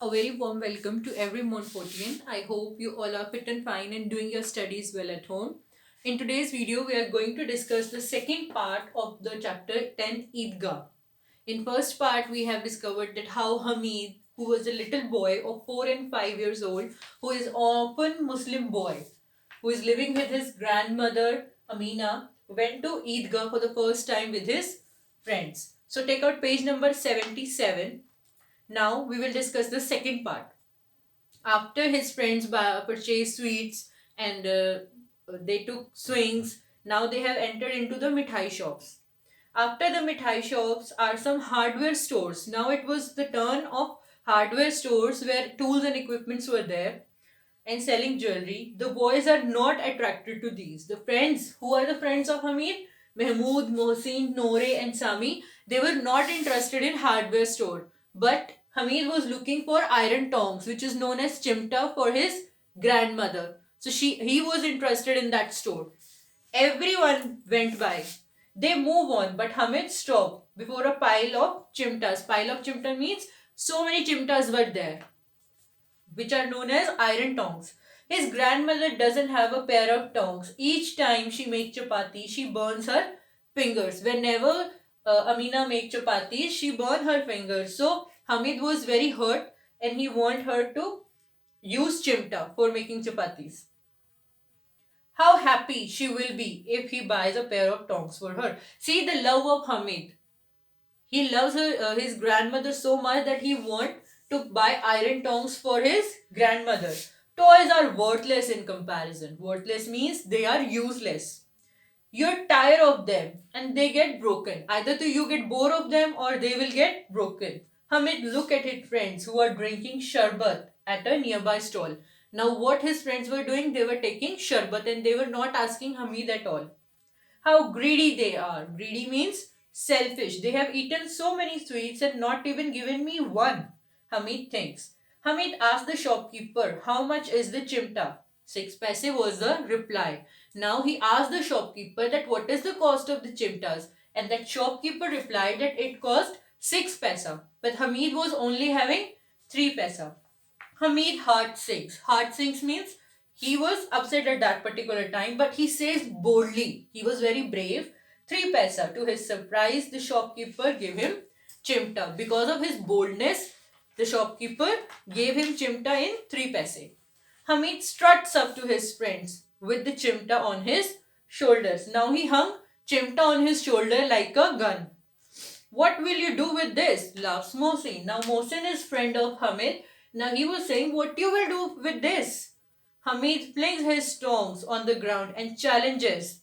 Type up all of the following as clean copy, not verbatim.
A very warm welcome to every Montfortian. I hope you all are fit and fine and doing your studies well at home. In today's video, we are going to discuss the second part of the chapter 10 Idgah. In first part, we have discovered that how Hamid, who was a little boy of 4 and 5 years old, who is often Muslim boy, who is living with his grandmother Amina, went to Idgah for the first time with his friends. So take out page number 77. Now we will discuss the second part. After his friends purchased sweets and they took swings, now they have entered into the mithai shops. After the mithai shops are some hardware stores. Now it was the turn of hardware stores where tools and equipments were there and selling jewelry. The boys are not attracted to these. The friends, who are the friends of Hamid, Mahmood, Mohsin, Noor, and Sami, they were not interested in hardware store. But Hamid was looking for iron tongs, which is known as chimta for his grandmother. So he was interested in that store. Everyone went by. They move on, but Hamid stopped before a pile of chimtas. Pile of chimta means so many chimtas were there, which are known as iron tongs. His grandmother doesn't have a pair of tongs. Each time she makes chapati, she burns her fingers. Whenever Amina makes chapati, she burns her fingers. So Hamid was very hurt and he wanted her to use chimta for making chapatis. How happy she will be if he buys a pair of tongs for her. See the love of Hamid. He loves his grandmother so much that he wants to buy iron tongs for his grandmother. Toys are worthless in comparison. Worthless means they are useless. You're tired of them and they get broken. Either you get bored of them or they will get broken. Hamid look at his friends who are drinking sharbat at a nearby stall. Now what his friends were doing, they were taking sharbat and they were not asking Hamid at all. How greedy they are. Greedy means selfish. They have eaten so many sweets and not even given me one. Hamid thinks. Hamid asked the shopkeeper, how much is the chimta? 6 paise was the reply. Now he asked the shopkeeper that what is the cost of the chimtas, and that shopkeeper replied that it cost 6 paisa. But Hamid was only having 3 paisa. Hamid heart sinks. Heart sinks means he was upset at that particular time, but he says boldly. He was very brave. 3 paisa. To his surprise, the shopkeeper gave him chimta. Because of his boldness, the shopkeeper gave him chimta in 3 paise. Hamid struts up to his friends with the chimta on his shoulders. Now he hung chimta on his shoulder like a gun. What will you do with this? Laughs Mohsin. Now Mohsin is friend of Hamid. Now he was saying, what you will do with this? Hamid flings his tongs on the ground and challenges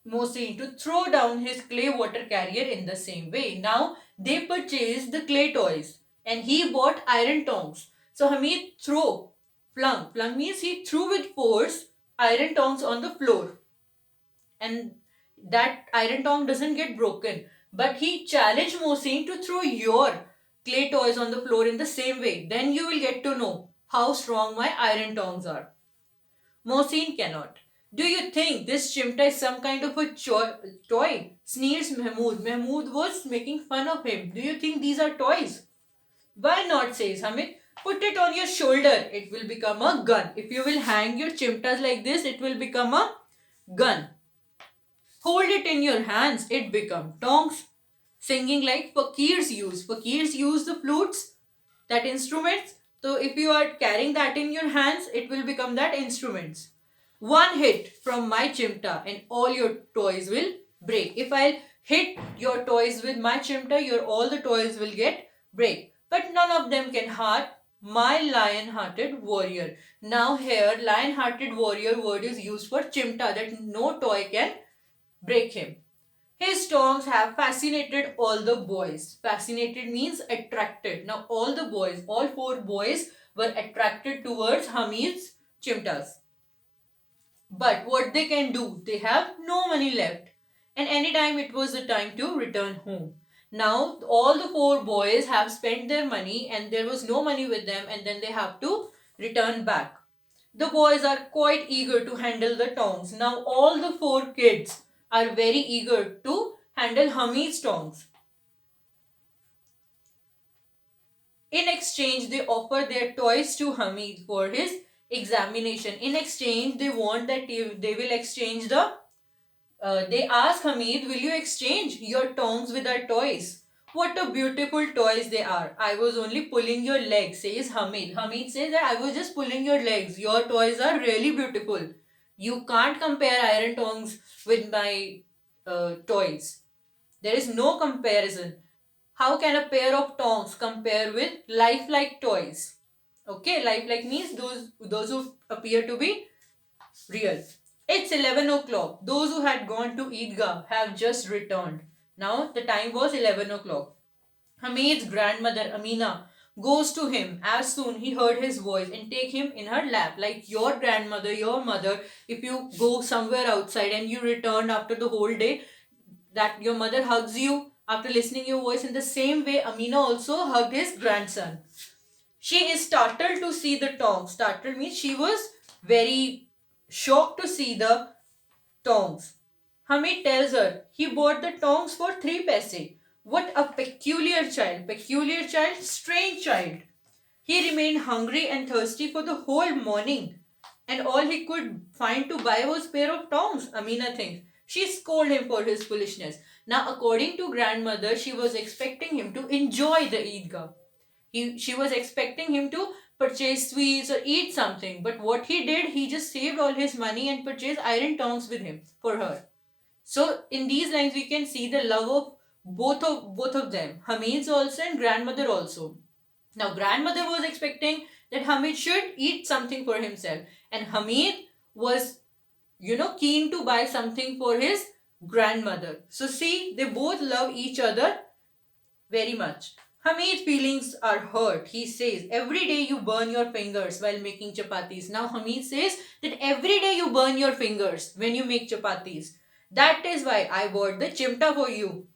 Mohsin to throw down his clay water carrier in the same way. Now they purchased the clay toys and he bought iron tongs. So Hamid flung. Flung means he threw with force iron tongs on the floor. And that iron tong doesn't get broken. But he challenged Mohsin to throw your clay toys on the floor in the same way. Then you will get to know how strong my iron tongs are. Mohsin cannot. Do you think this chimta is some kind of a toy? Sneers Mahmood. Mahmood was making fun of him. Do you think these are toys? Why not, says Hamid. Put it on your shoulder. It will become a gun. If you will hang your chimtas like this, it will become a gun. Hold it in your hands, it become tongs. Singing like fakirs use. Fakirs use the flutes, that instruments. So if you are carrying that in your hands, it will become that instruments. One hit from my chimta and all your toys will break. If I'll hit your toys with my chimta, your all the toys will get break. But none of them can hurt my lion-hearted warrior. Now here, lion-hearted warrior word is used for chimta, that no toy can break him. His songs have fascinated all the boys. Fascinated means attracted. Now all the boys, all 4 boys were attracted towards Hamid's chimtas. But what they can do, they have no money left. And anytime it was the time to return home. Now all the 4 boys have spent their money and there was no money with them, and then they have to return back. The boys are quite eager to handle the tongs. Now all the 4 kids are very eager to handle Hamid's tongs. In exchange, they offer their toys to Hamid for his examination. In exchange, they want that they will exchange the they ask Hamid, will you exchange your tongs with our toys? What a beautiful toys they are. I was only pulling your legs, says Hamid. Hamid says that I was just pulling your legs. Your toys are really beautiful. You can't compare iron tongs with my toys. There is no comparison. How can a pair of tongs compare with lifelike toys? Okay, lifelike means those who appear to be real. It's 11 o'clock. Those who had gone to Idgah have just returned. Now the time was 11 o'clock. Hamid's grandmother Amina goes to him as soon he heard his voice and take him in her lap. Like your grandmother, your mother, if you go somewhere outside and you return after the whole day, that your mother hugs you after listening your voice. In the same way, Amina also hugged his grandson. She is startled to see the tongs. Startled means she was very shocked to see the tongs. Hamid tells her he bought the tongs for 3 paise. What a peculiar child. Peculiar child, strange child. He remained hungry and thirsty for the whole morning, and all he could find to buy was pair of tongs, Amina thinks. She scolded him for his foolishness. Now, according to grandmother, she was expecting him to enjoy the Eidgah. She was expecting him to purchase sweets or eat something. But what he did, he just saved all his money and purchased iron tongs with him for her. So in these lines, we can see the love of both of them, Hamid's also and grandmother also. Now grandmother was expecting that Hamid should eat something for himself, and Hamid was keen to buy something for his grandmother. So see, they both love each other very much. Hamid's feelings are hurt. He says, every day you burn your fingers while making chapatis. Now Hamid says that every day you burn your fingers when you make chapatis. That is why I bought the chimta for you.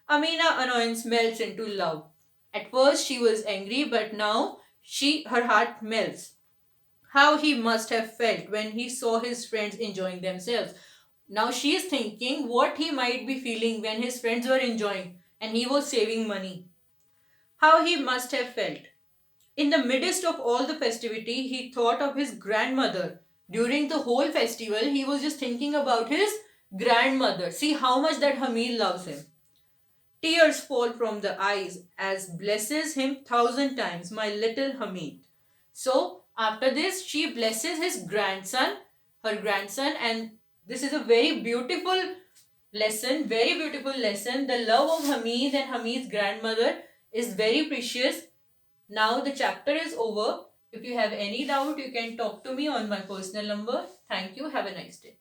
Amina annoyance melts into love. At first she was angry, but now her heart melts. How he must have felt when he saw his friends enjoying themselves. Now she is thinking what he might be feeling when his friends were enjoying and he was saving money. How he must have felt. In the midst of all the festivity, he thought of his grandmother. During the whole festival, he was just thinking about his grandmother. See how much that Hamid loves him. Tears fall from the eyes as blesses him 1,000 times, my little Hamid. So, after this, she blesses his grandson, her grandson, and this is a very beautiful lesson, very beautiful lesson. The love of Hamid and Hamid's grandmother is very precious. Now the chapter is over. If you have any doubt, you can talk to me on my personal number. Thank you. Have a nice day.